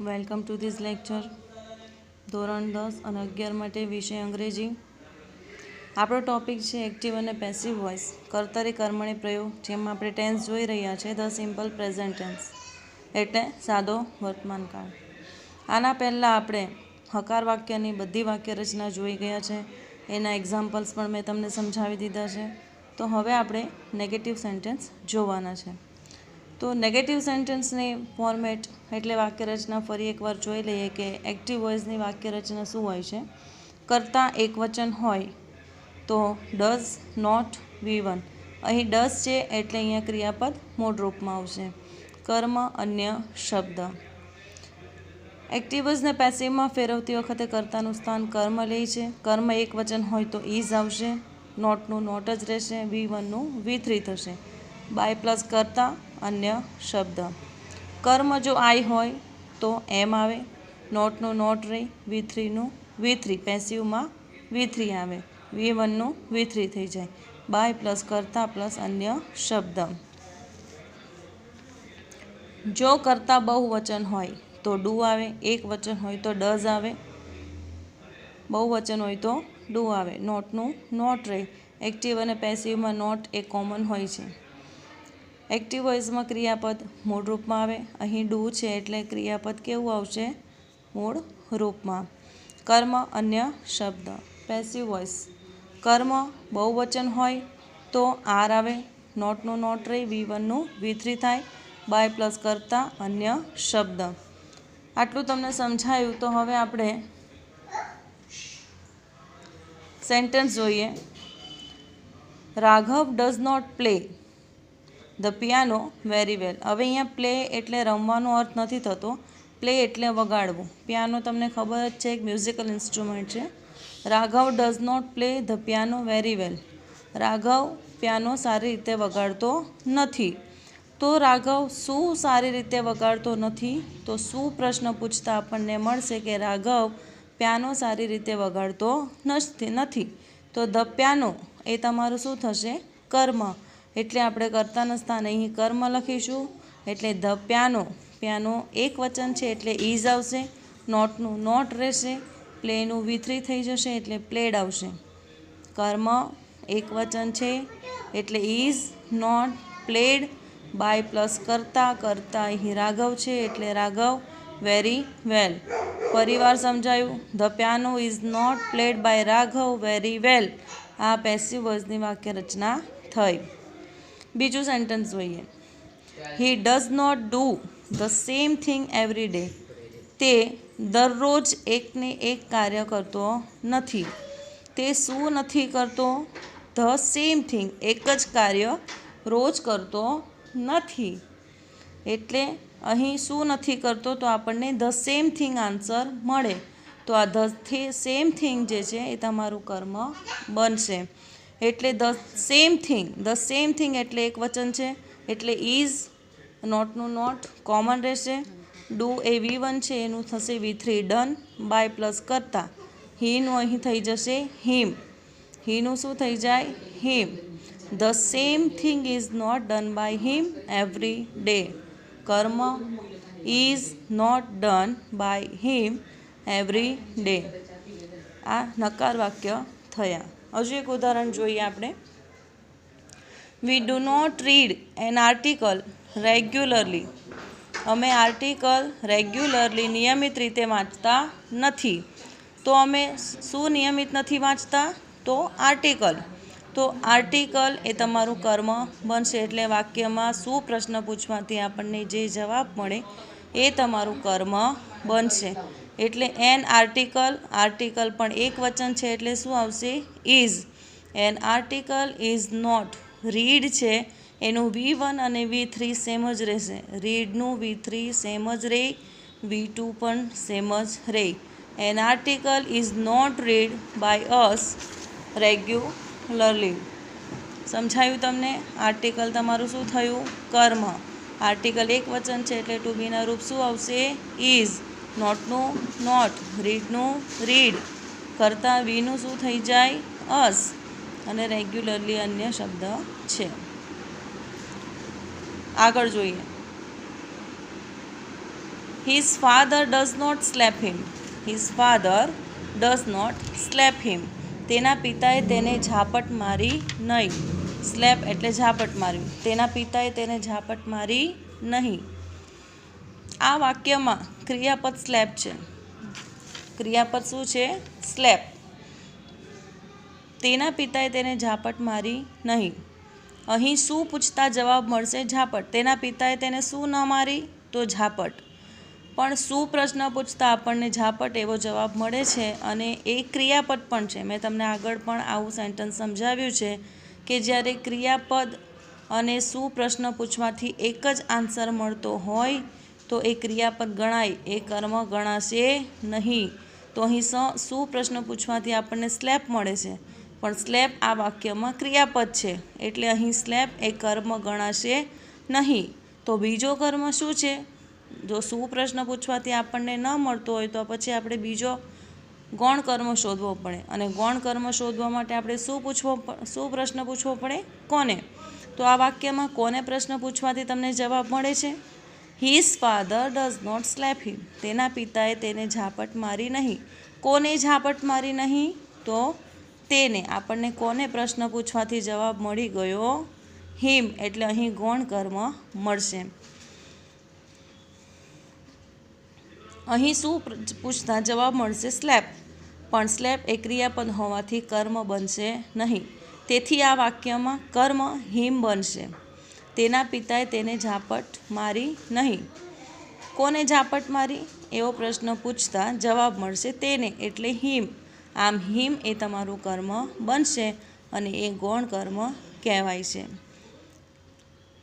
Welcome to this lecture. ધોરણ 10 અને 11 માટે વિષય અંગ્રેજી. આપણો ટોપિક છે એક્ટિવ અને પેસિવ વોઇસ, કર્તરી કર્મણી પ્રયોગ, જેમાં આપણે ટેન્સ જોઈ રહ્યા છે ધ સિમ્પલ પ્રેઝન્ટ ટેન્સ, એટલે સાદો વર્તમાન કાળ. આના પહેલાં આપણે હકાર વાક્યની બધી વાક્ય રચના જોઈ ગયા છે. એના એક્ઝામ્પલ્સ પણ મેં તમને સમજાવી દીધા છે. તો હવે આપણે નેગેટિવ સેન્ટેન્સ જોવાના છે. તો નેગેટિવ સેન્ટેન્સની ફોર્મેટ એટલે વાક્યરચના ફરી એકવાર જોઈ લઈએ કે એક્ટિવ વોઇસની વાક્યરચના શું હોય છે. કરતાં એકવચન હોય તો ડઝ, નોટ, વી વન. અહીં ડઝ છે એટલે અહીંયા ક્રિયાપદ મૂળ રૂપમાં આવશે. કર્મ, અન્ય, શબ્દ. એક્ટિવ વોઇસને પેસિવમાં ફેરવતી વખતે કર્તાનું સ્થાન કર્મ લે છે. કર્મ એકવચન હોય તો ઇઝ આવશે, નોટનું નોટ જ રહેશે, વી વનનું વી થ્રી થશે. બાય પ્લસ કરતા, અન્ય, શબ્દ. કર્મ જો આઈ હોય તો એમ આવે, નોટનું નોટ રહી, વી થ્રીનું વી થ્રી, પેસિવમાં વી થ્રી આવે, વી વનનું વી થ્રી થઈ જાય. બાય પ્લસ કરતા પ્લસ અન્ય શબ્દ. જો કરતા બહુવચન હોય તો ડુ આવે, એક વચન હોય તો ડઝ આવે, બહુવચન હોય તો ડુ આવે, નોટનું નોટ રહે. એક્ટિવ અને પેસિવમાં નોટ એ કોમન હોય છે. એક્ટિવ વોઇસમાં ક્રિયાપદ મૂળ રૂપમાં આવે. અહીં ડુ છે એટલે ક્રિયાપદ કેવું આવશે? મૂળ રૂપમાં. કર્મ, અન્ય, શબ્દ. Passive voice. કર્મ બહુવચન હોય તો આર આવે, નોટનું નોટ રહી, વી વનનું વી થ્રી થાય, બાય પ્લસ કરતા, અન્ય, શબ્દ. આટલું તમને સમજાયું. તો હવે આપણે સેન્ટેન્સ જોઈએ. Raghav does not play the piano very well. હવે અહીંયા પ્લે એટલે રમવાનો અર્થ નથી થતો. પ્લે એટલે વગાડવું. પિયાનો તમને ખબર જ છે, એક મ્યુઝિકલ ઇન્સ્ટ્રુમેન્ટ છે. Raghav does not play the piano very well. Raghav piano સારી રીતે વગાડતો નથી. તો રાઘવ શું સારી રીતે વગાડતો નથી? તો શું પ્રશ્ન પૂછતા આપણને મળશે કે રાઘવ પિયાનો સારી રીતે વગાડતો નથી. તો ધ પિયાનો એ તમારું શું થશે? કર્મ. એટલે આપણે કર્તાના સ્થાને અહીં કર્મ લખીશું. એટલે ધ પિયાનો, પિયાનો એક વચન છે એટલે ઇઝ આવશે, નોટનું નોટ રહેશે, પ્લેનું વી થ્રી થઈ જશે એટલે પ્લેડ આવશે. કર્મ એક વચન છે એટલે is, not, played, by plus કરતા, કરતા અહીં રાઘવ છે એટલે રાઘવ, વેરી વેલ. ફરીવાર સમજાયું. The piano is not played by Raghav very well. આ પેસિવ વોઇસની વાક્ય રચના થઈ. બીજું સેન્ટેન્સ જોઈએ. He does not do the same thing every day. તે દરરોજ એકને એક કાર્ય કરતો નથી. તે શું નથી કરતો? ધ સેમ થિંગ, એક જ કાર્ય રોજ કરતો નથી. એટલે અહીં શું નથી કરતો? તો આપણને ધ સેમ થિંગ આન્સર મળે. તો આ ધ સેમ થિંગ જે છે એ તમારું કર્મ બનશે. એટલે ધ સેમ થિંગ એટલે એક વચન છે એટલે ઇઝ, નોટનું નોટ કોમન રહેશે, ડુ એ વી વન છે એનું થશે V three done, by plus કરતા, હીનું અહીં થઈ જશે હિમ, હીનું શું થઈ જાય? Him. The same thing is not done by him every day. કર્મ is not done by him every day. આ નકાર વાક્ય થયા. હજુ એક ઉદાહરણ જોઈએ આપણે. We do not read an article regularly. અમે આર્ટિકલ રેગ્યુલરલી નિયમિત રીતે વાંચતા નથી. તો અમે શું નિયમિત નથી વાંચતા? તો આર્ટિકલ. તો આર્ટિકલ એ તમારું કર્મ બનશે. એટલે વાક્યમાં શું પ્રશ્ન પૂછવાથી આપણને જે જવાબ મળે એ તમારું કર્મ બનશે. એટલે એન આર્ટિકલ, આર્ટિકલ પણ એક વચન છે એટલે શું આવશે? Is. An article is not. Read છે એનું વી વન અને વી થ્રી સેમ જ રહેશે. રીડનું વી થ્રી સેમ જ રહે, વી ટુ પણ સેમ જ રહે. An article is not read by us regularly. સમજાયું તમને? આર્ટિકલ તમારું શું થયું? કર્મ. આર્ટિકલ એક વચન છે એટલે ટુ બીના રૂપ શું આવશે? ઇઝ. નોટનું નોટ, રીડનું રીડ, કરતા વીનું શું થઈ જાય? અસ. અને રેગ્યુલરલી અન્ય શબ્દ છે. આગળ જોઈએ. His father does not slap him. His father does not slap him. તેના પિતાએ તેને ઝાપટ મારી નહીં. સ્લેપ એટલે ઝાપટ માર્યું. તેના પિતાએ તેને ઝાપટ મારી નહીં. આ વાક્યમાં ક્રિયાપદ સ્લેપ છે. ક્રિયાપદ શું છે? સ્લેપ. તેના પિતાએ તેને ઝાપટ મારી નહીં. અહીં શું પૂછતા જવાબ મળશે? ઝાપટ. તેના પિતાએ તેને શું ન મારી? તો ઝાપટ. પણ શું પ્રશ્ન પૂછતા આપણને ઝાપટ એવો જવાબ મળે છે અને એ ક્રિયાપદ પણ છે. મેં તમને આગળ પણ આવું સેન્ટેન્સ સમજાવ્યું છે કે જ્યારે ક્રિયાપદ અને શું પ્રશ્ન પૂછવાથી એક જ આન્સર મળતો હોય તો એ ક્રિયાપદ ગણાય, એ કર્મ ગણાશે નહીં. તો અહીં શું પ્રશ્ન પૂછવાથી આપણને સ્લેપ મળે છે, પણ સ્લેપ આ વાક્યમાં ક્રિયાપદ છે એટલે અહીં સ્લેપ એ કર્મ ગણાશે નહીં. તો બીજો કર્મ શું છે? જો શું પ્રશ્ન પૂછવાથી આપણને ન મળતો હોય તો પછી આપણે બીજો ગૌણ કર્મ શોધવો પડે અને ગૌણ કર્મ શોધવા માટે આપણે શું પ્રશ્ન પૂછવો પડે? કોને? તો આ વાક્યમાં કોને પ્રશ્ન પૂછવાથી તમને જવાબ મળે છે? His father does not slap him. તેના પિતાએ તેને ઝાપટ મારી નહીં. કોને ઝાપટ મારી નહીં? તો તેને. આપણને કોને પ્રશ્ન પૂછવાથી જવાબ મળી ગયો? હિમ. એટલે અહીં ગૌણ કર્મ મળશે. અહીં શું પૂછતા જવાબ મળશે? સ્લેપ. પણ સ્લેપ એ ક્રિયાપદ હોવાથી કર્મ બનશે નહીં. તેથી આ વાક્યમાં કર્મ હિમ બનશે. તેના પિતાએ તેને ઝાપટ મારી નહીં. કોને ઝાપટ મારી એવો પ્રશ્ન પૂછતા જવાબ મળશે તેને, એટલે હિમ. આમ હિમ એ તમારું કર્મ બનશે અને એ ગૌણ કર્મ કહેવાય છે.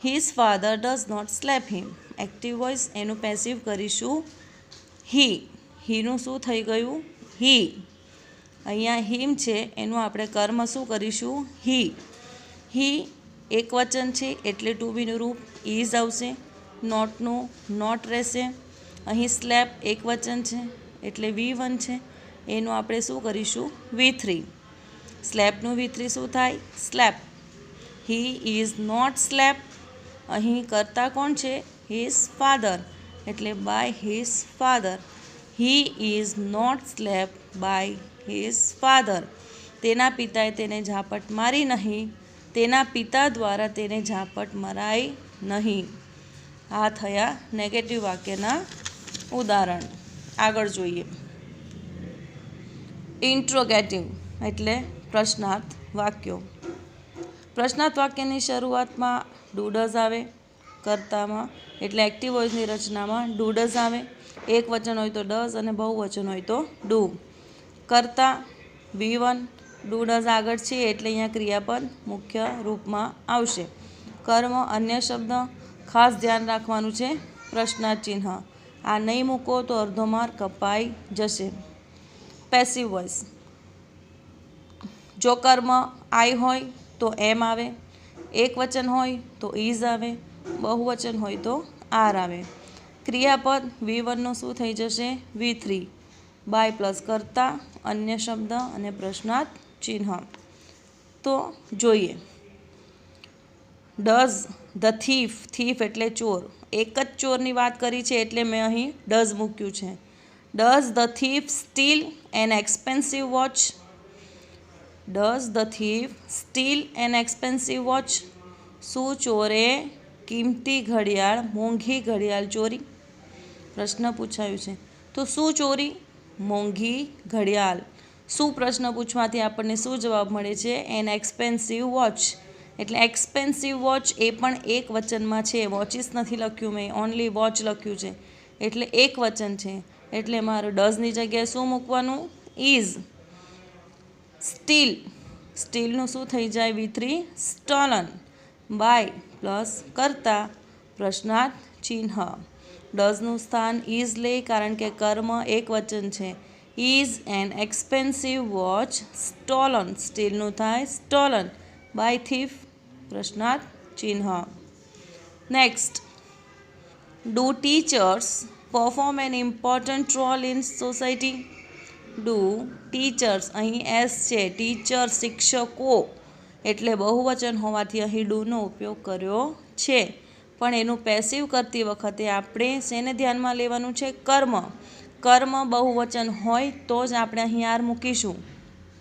His father does not slap him. Active voice એનું પેસિવ કરીશું હી. હીનું શું થઈ ગયું? હી. અહીંયા હિમ છે એનું આપણે કર્મ શું કરીશું? હી. હી એક વચન છે એટલે ટુ બીનું રૂપ ઇઝ આવશે. નોટનું નોટ રહેશે. અહીં સ્લેપ એક વચન છે એટલે V1 છે એનું આપણે શું કરીશું? V3. સ્લેપનું V3 શું થાય? Slap. He is not slap. અહીં કરતા કોણ છે? હિઝ ફાધર એટલે by his father. He is not slap by his father. તેના પિતાએ તેને ઝાપટ મારી નહીં. તેના પિતા દ્વારા તેને ઝાપટ મરાઈ નહીં. આ થયા નેગેટિવ વાક્યના ઉદાહરણ. આગળ જોઈએ. ઇન્ટ્રોગેટિવ એટલે પ્રશ્નાર્થ વાક્યો. પ્રશ્નાર્થ વાક્યની શરૂઆતમાં ડુ ડઝ આવે. કર્તામાં એટલે એક્ટિવ વોઇસની રચનામાં ડુ ડઝ આવે. એક વચન હોય તો ડઝ અને બહુવચન હોય તો ડુ. કર્તા V1, ડુ ડઝ આગળ છે એટલે અહીંયા ક્રિયાપદ મુખ્ય રૂપમાં આવશે. કર્મ અન્ય શબ્દ. ખાસ ધ્યાન રાખવાનું છે પ્રશ્નાર્થ ચિહ્ન. આ નહીં મૂકો તો અડધો માર્ક કપાઈ જશે. Passive voice. જો કર્મ આઈ હોય તો એમ આવે. એક વચન હોય તો ઇઝ આવે. બહુવચન હોય તો આર આવે. ક્રિયાપદ V1નું શું થઈ જશે? V3. બાય પ્લસ કર્તા, અન્ય શબ્દ અને પ્રશ્નાર્થ ચિહ્ન. તો જોઈએ. Does the thief. થીફ એટલે ચોર. એક જ ચોરની વાત કરી છે એટલે મેં અહીં ડઝ મૂક્યું છે. Does the thief steal an expensive watch. Does the thief steal an expensive watch. શું ચોરે કિંમતી ઘડિયાળ, મોંઘી ઘડિયાળ ચોરી? પ્રશ્ન પૂછાયું છે તો શું ચોરી? મોંઘી ઘડિયાળ. શું પ્રશ્ન પૂછવાથી આપણને શું જવાબ મળે છે? An expensive watch. એટલે એક્સપેન્સિવ વોચ એ પણ એક વચનમાં છે. વોચિસ નથી લખ્યું મેં, ઓનલી વોચ લખ્યું છે એટલે એક વચન છે. એટલે મારે ડઝની જગ્યાએ શું મૂકવાનું? ઇઝ. સ્ટીલ. સ્ટીલનું શું થઈ જાય? V3. સ્ટોલન. બાય પ્લસ કર્તા, પ્રશ્નાર્થ ચિહ્ન. ડઝનું સ્થાન ઇઝ લે કારણ કે કર્મ એક વચન છે. Is an expensive watch stolen. સ્ટીલનું થાય સ્ટોલન. બાય થીફ, પ્રશ્નાર્થ ચિહ્ન. Next. Do teachers perform an important role in society? Do teachers. અહીં એસ છે. ટીચર શિક્ષકો એટલે બહુવચન હોવાથી અહીં ડુનો ઉપયોગ કર્યો છે. પણ એનું પેસિવ કરતી વખતે આપણે શેને ધ્યાનમાં લેવાનું છે? કર્મ. કર્મ બહુવચન હોય તો જ આપણે અહીં આર મૂકીશું.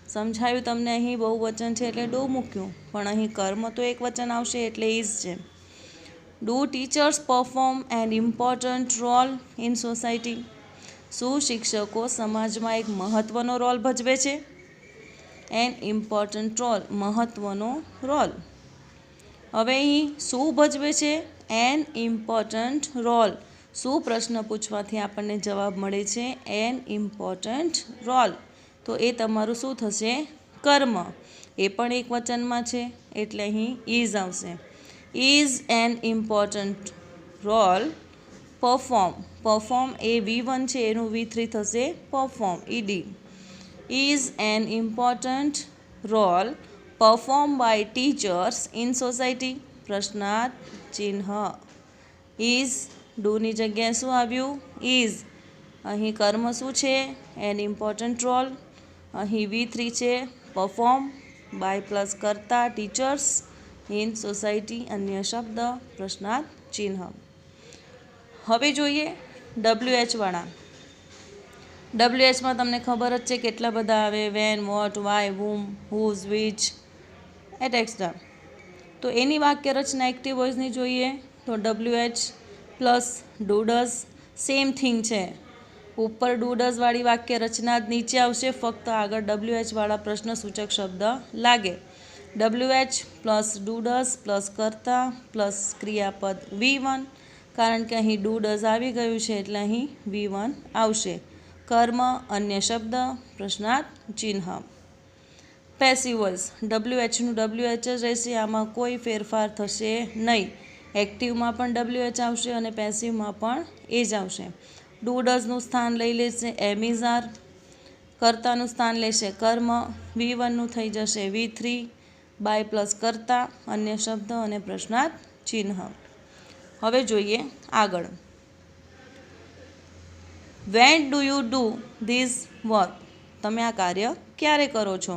સમજાયું તમને? અહીં બહુવચન છે એટલે ડુ મૂક્યું, પણ અહીં કર્મ તો એક વચન આવશે એટલે ઇઝ છે. Do teachers perform an important role in society? શું શિક્ષકો સમાજમાં એક મહત્ત્વનો રોલ ભજવે છે? એન ઇમ્પોર્ટન્ટ રોલ, મહત્ત્વનો રોલ. હવે અહીં શું ભજવે છે? An important role. શું પ્રશ્ન પૂછવાથી આપણને જવાબ મળે છે? An important role. તો એ તમારું શું થશે? કર્મ. એ પણ એક વચનમાં છે એટલે અહીં ઇઝ આવશે. Is an important role perform. Perform એ V1 છે, એનું V3 થશે perform, E D. Is an important role perform by teachers in society? પ્રશ્નાર્થ ચિહ્ન. ઇઝ, ડુની જગ્યાએ શું આવ્યું? ઇઝ. અહીં કર્મ શું છે? An important role. અહીં V3 છે પરફોર્મ બાય પ્લસ કરતા ટીચર્સ ઇન સોસાયટી, અન્ય શબ્દ, પ્રશ્નાર્થ ચિહ્ન. હવે જોઈએ WH વાળા. WHમાં તમને ખબર જ છે કેટલા બધા આવે: when, what, why, whom, whose, which, એટેક્સ્ટ્રા. તો એની વાક્ય રચના એક્ટિવ વોઇસની જોઈએ તો WH plus do does same thing છે. ઉપર ડુ ડઝ વાળી વાક્ય રચના જ નીચે આવશે, ફક્ત આગળ WH વાળા પ્રશ્નસૂચક શબ્દ લાગે. WH plus do does plus કર્તા પ્લસ ક્રિયાપદ V1, કારણ કે અહીં ડુ ડઝ આવી ગયું છે એટલે અહીં V1 આવશે. કર્મ, અન્ય શબ્દ, પ્રશ્નાર્થ ચિહ્ન. Passive voice. WHનું WH જ રહેશે, આમાં કોઈ ફેરફાર થશે નહીં. એક્ટિવમાં પણ WH આવશે અને પેસિવમાં પણ એ જ આવશે. ડુ ડઝનું સ્થાન લઈ લેશે એમ આર. કર્તાનું સ્થાન લેશે કર્મ. V1નું થઈ જશે V3 બાય પ્લસ કર્તા, અન્ય શબ્દ અને પ્રશ્નાર્થ ચિહ્ન. હવે જોઈએ આગળ. When do you do this work? તમે આ કાર્ય ક્યારે કરો છો?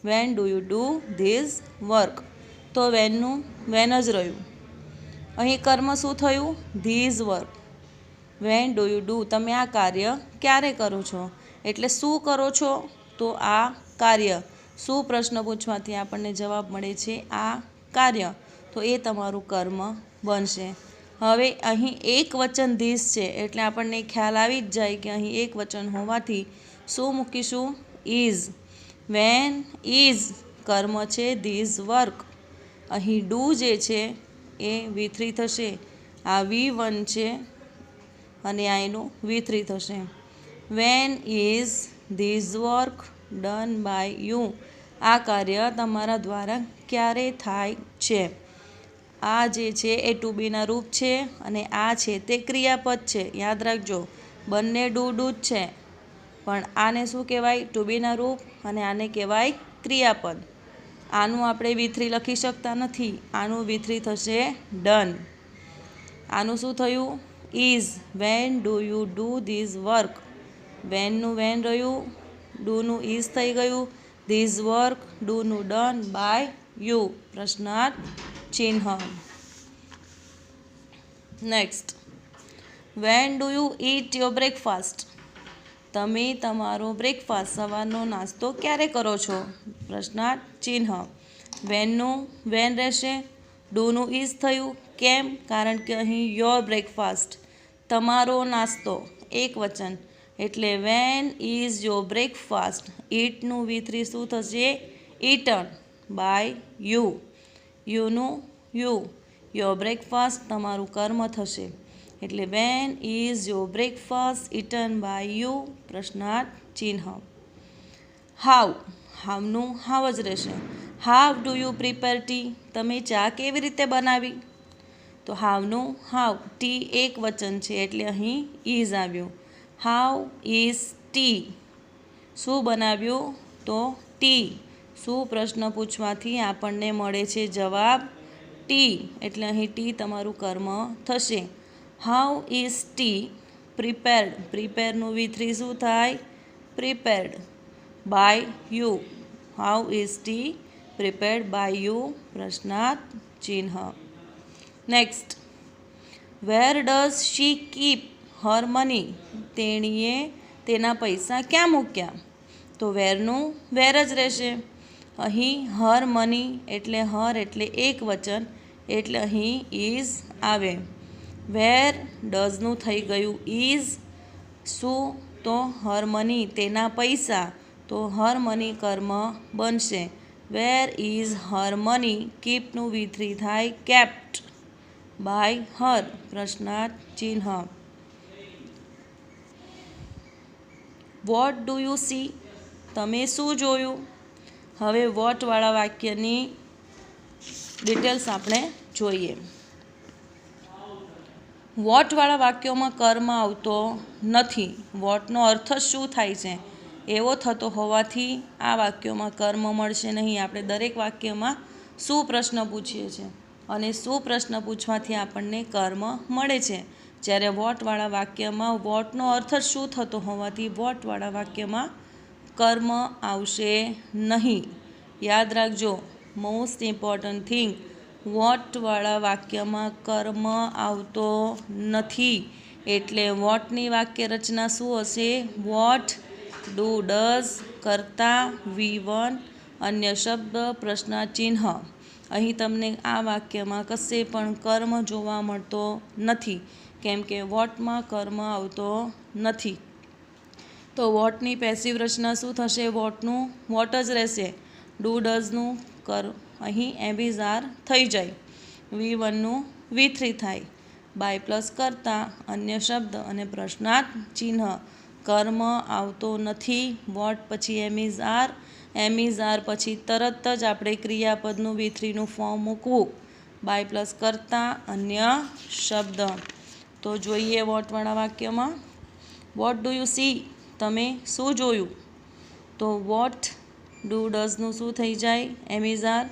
When do you do this work? તો વેનનું વેન જ રહ્યું. અહીં કર્મ શું થયું? This work. When do you do, તમે આ કાર્ય ક્યારે કરો છો? એટલે શું કરો છો? તો આ કાર્ય. શું પ્રશ્ન પૂછવાથી આપણને જવાબ મળે છે? આ કાર્ય. તો એ તમારું કર્મ બનશે. હવે અહીં એક વચન ધીસ છે એટલે આપણને ખ્યાલ આવી જ જાય કે અહીં એક વચન હોવાથી શું મૂકીશું? ઇઝ. વેન ઇઝ કર્મ છે ધીઝ વર્ક. અહીં ડુ જે છે એ V3 થશે, આ V1 છે અને આ એનું V3 થશે. When is this work done by you? આ કાર્ય તમારા દ્વારા ક્યારે થાય છે? આ જે છે એ ટુ બીના રૂપ છે અને આ છે તે ક્રિયાપદ છે. યાદ રાખજો, બંને ડુ ડુ જ છે, પણ આને શું કહેવાય? ટુ બીના રૂપ, અને આને કહેવાય ક્રિયાપદ. આનું આપણે V3 લખી શકતા નથી, આનું V3 થશે ડન. આનું શું થયું? Is. When do you do this work? વેનનું વેન રહ્યું, ડુનું ઇઝ થઈ ગયું, ધીઝ વર્ક ડુનું ડન બાય યુ, પ્રશ્નાર્થ ચિહ્ન. Next. When do you eat your breakfast? તમે તમારો બ્રેકફાસ્ટ, સવારનો નાસ્તો ક્યારે કરો છો? પ્રશ્નાર્થ ચિહ્ન. વેનનું વેન રહેશે, ડુનું ઇઝ થયું. કેમ? કારણ કે અહીં યોર બ્રેકફાસ્ટ, તમારો નાસ્તો, એક વચન, એટલે વેન ઇઝ યોર બ્રેકફાસ્ટ. ઇટનું V3 શું થશે? Eaten by you. યુનું યુ. યોર બ્રેકફાસ્ટ તમારું કર્મ થશે, એટલે when is your breakfast eaten by you, પ્રશ્નાર્થ ચિહ્ન. હાવ. હાવનું હાવ જ રહેશે. How do you prepare tea? તમે ચા કેવી રીતે બનાવી? તો હાવનું હાવ. ટી એક વચન છે એટલે અહીં ઇઝ આવ્યું. How is T? શું બનાવ્યું? તો ટી. શું પ્રશ્ન પૂછવાથી આપણને મળે છે જવાબ? ટી. એટલે અહીં ટી તમારું કર્મ થશે. How is tea prepared? પ્રિપેરનું V3 શું થાય? Prepared by you. How is tea prepared by you, પ્રશ્નાર્થ ચિહ્ન. Next. Where does she keep her money? તેણીએ તેના પૈસા ક્યાં મૂક્યા? તો વેરનું વેર જ રહેશે. અહીં હર મની એટલે હર એટલે એક વચન એટલે અહીં ઇઝ આવે. વેર ડઝનું થઈ ગયું ઇઝ. શું? તો હર મની તેના પૈસા, તો હર મની કર્મ બનશે. Where is her money? કીપનું V3 થાય કેપ્ટ બાય હર પ્રશ્નાર્થ ચિહ્ન. Vote do you C? તમે શું જોયું? હવે વોટવાળા વાક્યની ડિટેલ્સ આપણે જોઈએ. વોટવાળા વાક્યોમાં કર્મ આવતો નથી. વોટનો અર્થ જ શું થાય છે એવો થતો હોવાથી આ વાક્યોમાં કર્મ મળશે નહીં. આપણે દરેક વાક્યમાં શું પ્રશ્ન પૂછીએ છીએ અને શું પ્રશ્ન પૂછવાથી આપણને કર્મ મળે છે. જ્યારે વોટવાળા વાક્યમાં વોટનો અર્થ જ શું થતો હોવાથી વોટવાળા વાક્યમાં કર્મ આવશે નહીં. યાદ રાખજો, મોસ્ટ ઇમ્પોર્ટન્ટ થિંગ, વોટવાળા વાક્યમાં કર્મ આવતો નથી. એટલે વોટની વાક્ય રચના શું હશે? વોટ, ડુ, ડઝ, કર્તા, V1, અન્ય શબ્દ, પ્રશ્નાર્થ ચિહ્ન. અહીં તમને આ વાક્યમાં કશે પણ કર્મ જોવા મળતો નથી કેમ કે વોટમાં કર્મ આવતો નથી. તો વોટની પેસિવ રચના શું થશે? વોટનું વોટ જ રહેશે. ડુ ડઝનું અહીં એબીઝ આર થઈ જાય. V1નું V3 થાય. બાય પ્લસ કરતા, અન્ય શબ્દ અને પ્રશ્નાર્થ ચિહ્ન. કર્મ આવતો નથી. વોટ પછી એમીઝ આર, એમીઝ આર પછી તરત જ આપણે ક્રિયાપદનું V3નું ફોર્મ મૂકવું. બાય પ્લસ કરતા, અન્ય શબ્દ. તો જોઈએ વોટવાળા વાક્યમાં. Vote do you C? તમે શું જોયું? તો વોટ, ડુ, ડઝનું શું થઈ જાય? Am is are.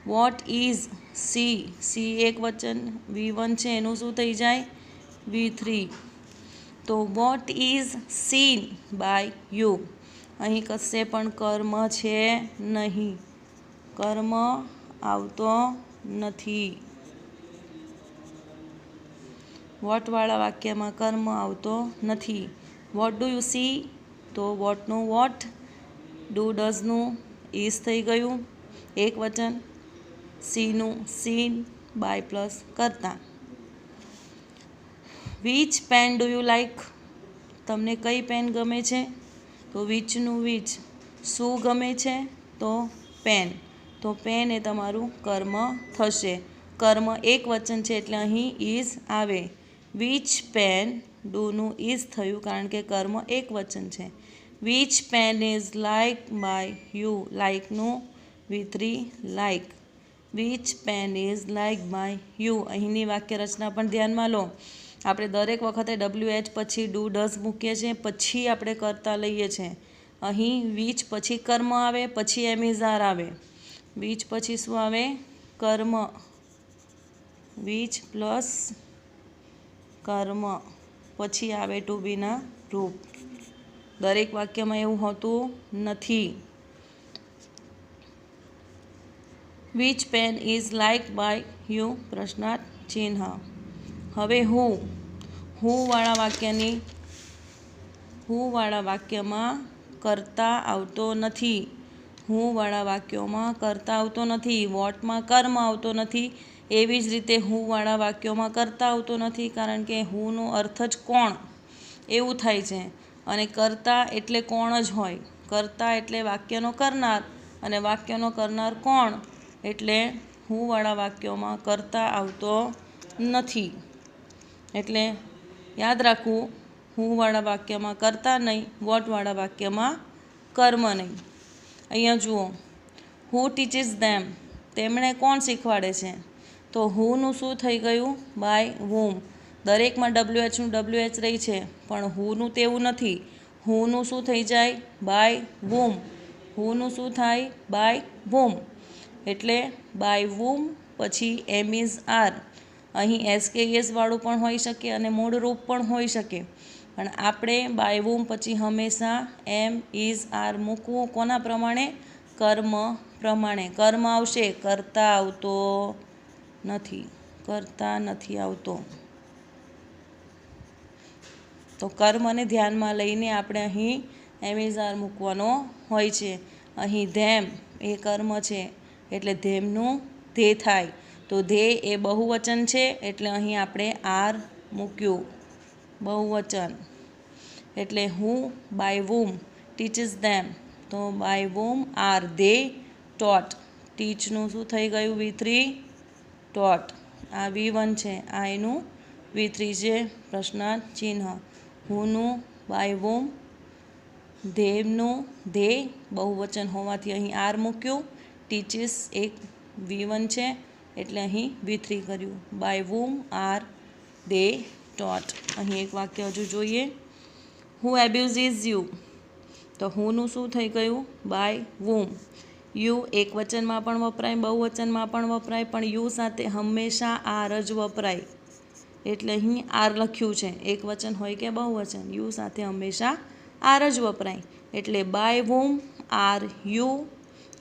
What is she? She એક વચન, V1 છે એનું શું થઈ જાય? V3. તો what is seen by you? અહીં કશે પણ કર્મ છે નહીં. કર્મ આવતો નથી. વોટવાળા વાક્યમાં કર્મ આવતો નથી. What do you see? તો વોટનું વોટ, ડુ ડઝનું ઇઝ થઈ ગયું એક વચન, સીનું સીન, બાય પ્લસ કરતા. Which pen do you like? તમને કઈ પેન ગમે છે? તો વિચનું વિચ. શું ગમે છે? તો પેન. તો પેન એ તમારું કર્મ થશે. કર્મ એક વચન છે એટલે અહીં ઇઝ આવે. વિચ પેન, ડુનું ઇઝ થયું કારણ કે કર્મ એક વચન છે. Which pen is like by you? લાઈકનું V3 like. Which pen is like by you? અહીંની વાક્ય રચના પણ ધ્યાનમાં લો. આપણે દરેક વખતે WH પછી ડુ ડઝ મૂકીએ છીએ, પછી આપણે કરતા લઈએ છીએ. અહીં વિચ પછી કર્મ આવે, પછી એમીઝ આર આવે. વિચ પછી શું આવે? કર્મ. વિચ પ્લસ કર્મ પછી આવે ટુ બીના રૂપ. દરેક વાક્યમાં એવું હોતું નથી. Which pen is like by you? પ્રશ્નાર્થ ચિહ્ન. હવે હુંવાળા વાક્યમાં કરતા આવતો નથી. હુંવાળા વાક્યોમાં કરતા આવતો નથી. વોટમાં કર્મ આવતો નથી. એવી જ રીતે હુંવાળા વાક્યોમાં કરતા આવતો નથી કારણ કે હુંનો અર્થ જ કોણ એવું થાય છે અને કરતા એટલે કોણ જ હોય. કરતા એટલે વાક્યનો કરનાર અને વાક્યનો કરનાર કોણ, એટલે હુંવાળા વાક્યોમાં કરતા આવતો નથી. એટલે યાદ રાખવું, હુંવાળા વાક્યમાં કરતા નહીં, વોટવાળા વાક્યમાં કર્મ નહીં. અહીંયા જુઓ, હુ ટીચીસ ધેમ? તેમણે કોણ શીખવાડે છે? તો હુનું શું થઈ ગયું? By whom. દરેકમાં WHનું WH રહી છે પણ હુનું તેવું નથી. હુનું શું થઈ જાય? By whom. હુનું શું થાય? By whom. એટલે બાય whom પછી એમીઝ આર. અહીં SKS વાળું પણ હોઈ શકે અને મૂળ રૂપ પણ હોઈ શકે, પણ આપણે બાય whom પછી હંમેશા એમ ઇઝ આર મૂકવું. કોના પ્રમાણે? કર્મ પ્રમાણે. કર્મ આવશે, કરતા આવતો નથી. કરતા નથી આવતો. તો કર્મને ધ્યાનમાં લઈને આપણે અહીં એમ ઇઝ આર મૂકવાનો હોય છે. અહીં ધેમ એ કર્મ છે એટલે ધેમનું ધે થાય, તો ધે એ બહુવચન છે એટલે અહીં આપણે આર મૂક્યું, બહુવચન. એટલે હું બાય whom ટીચીસ ધેમ, તો by whom are they taught. ટીચનું શું થઈ ગયું? V3 ટોટ. આ V1 છે, આ એનું V3 છે, પ્રશ્નાર્થ ચિહ્ન. હુંનું બાય whom, ધેમનું ધે બહુવચન હોવાથી અહીં આર મૂક્યું. ટીચીસ એક V1 છે એટલે અહીં V3 કર્યું. By whom are they taught. અહીં એક વાક્ય હજુ જોઈએ. હુ એબ્યુઝિસ યુ, તો હુંનું શું થઈ ગયું? By whom. યુ એક વચનમાં પણ વપરાય, બહુવચનમાં પણ વપરાય, પણ યુ સાથે હંમેશા આર જ વપરાય. એટલે અહીં આર લખ્યું છે, એક વચન હોય કે બહુવચન, યુ સાથે હંમેશા આર જ વપરાય. એટલે બાય whom આર યુ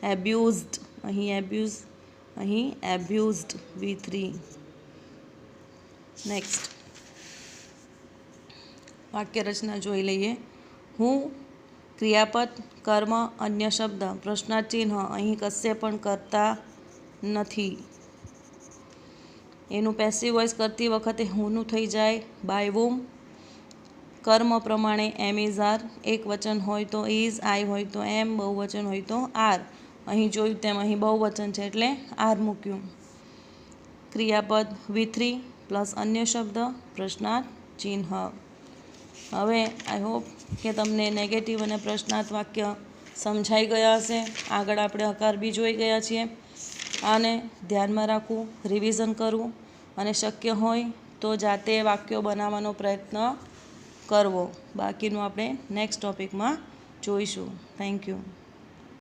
એબ્યુઝડ. અહીં એબ્યુઝડ V3. નેક્સ્ટ વાક્ય રચના જોઈ લઈએ. હું ક્રિયાપદ, કર્મ, અન્ય શબ્દ, પ્રશ્નાર્થ ચિહ્ન અહીં કશે પણ કરતા નથી. એનું પેસિવ વોઇસ કરતી વખતે હુંનું થઈ જાય બાય whom. કર્મ પ્રમાણે એમ ઇઝ આર, એક વચન હોય તો ઇઝ, આઈ હોય તો એમ, બહુવચન હોય તો આર. અહીં જોયું તેમ અહીં બહુવચન છે એટલે આર મૂક્યું. ક્રિયાપદ V3 પ્લસ અન્ય શબ્દ, પ્રશ્નાર્થ ચિહ્ન. હવે આઈ હોપ કે તમને નેગેટિવ અને પ્રશ્નાર્થ વાક્ય સમજાઈ ગયા હશે. આગળ આપણે હકાર બી જોઈ ગયા છીએ. આને ધ્યાનમાં રાખવું, રિવિઝન કરવું અને શક્ય હોય તો જાતે વાક્યો બનાવવાનો પ્રયત્ન કરવો. બાકીનું આપણે નેક્સ્ટ ટોપિકમાં જોઈશું. Thank you.